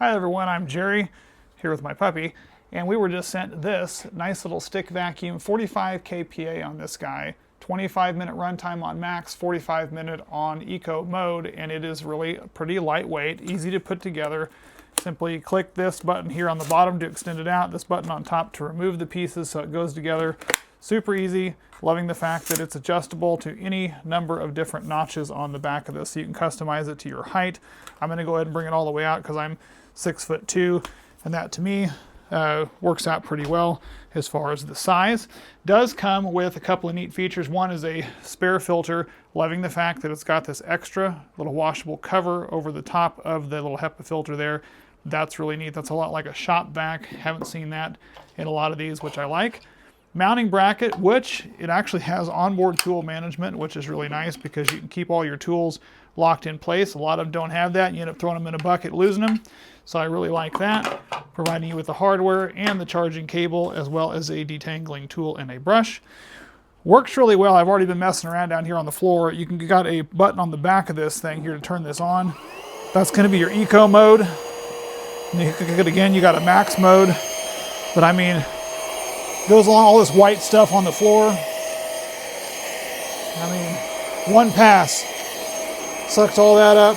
Hi everyone, I'm Jerry, here with my puppy, and we were just sent this nice little stick vacuum, 45 kPa on this guy, 25-minute runtime on max, 45-minute on eco mode, and it is really pretty lightweight, easy to put together. Simply click this button here on the bottom to extend it out, this button on top to remove the pieces so it goes together. Super easy. Loving the fact that it's adjustable to any number of different notches on the back of this, so you can customize it to your height. I'm going to go ahead and bring it all the way out because I'm 6'2", and that to me works out pretty well as far as the size. Does come with a couple of neat features. One is a spare filter. Loving the fact that it's got this extra little washable cover over the top of the little HEPA filter there. That's really neat. That's a lot like a shop vac. Haven't seen that in a lot of these, which I like. Mounting bracket, which it actually has onboard tool management, which is really nice because you can keep all your tools locked in place. A lot of them don't have that. You end up throwing them in a bucket, losing them. So I really like that, providing you with the hardware and the charging cable, as well as a detangling tool and a brush. Works really well. I've already been messing around down here on the floor. You got a button on the back of this thing here to turn this on. That's going to be your eco mode. And you click it again, you got a max mode. But I mean, goes along all this white stuff on the floor. I mean, one pass. Sucks all that up.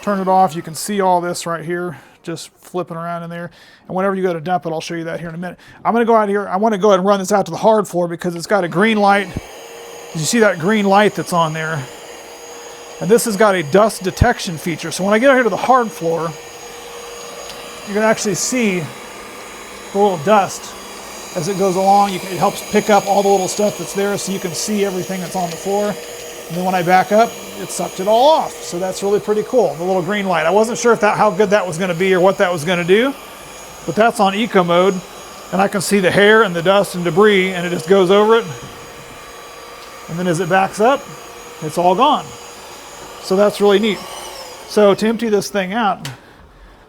Turn it off. You can see all this right here, just flipping around in there. And whenever you go to dump it, I'll show you that here in a minute. I'm going to go out here. I want to go ahead and run this out to the hard floor because it's got a green light. You see that green light that's on there? And this has got a dust detection feature. So when I get out here to the hard floor, you're going to actually see the little dust as it goes along. It helps pick up all the little stuff that's there so you can see everything that's on the floor. And then when I back up, it sucked it all off. So that's really pretty cool, the little green light. I wasn't sure if how good that was going to be or what that was going to do, but that's on eco mode. And I can see the hair and the dust and debris, and it just goes over it. And then as it backs up, it's all gone. So that's really neat. So to empty this thing out,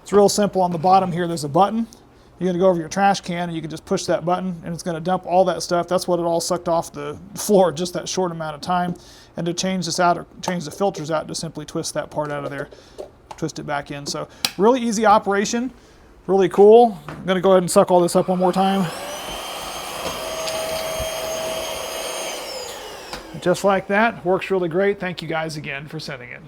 it's real simple. On the bottom here, there's a button. You're going to go over your trash can and you can just push that button and it's going to dump all that stuff. That's what it all sucked off the floor just that short amount of time. And to change this out or change the filters out, just simply twist that part out of there, twist it back in. So really easy operation, really cool. I'm going to go ahead and suck all this up one more time. Just like that, works really great. Thank you guys again for sending it.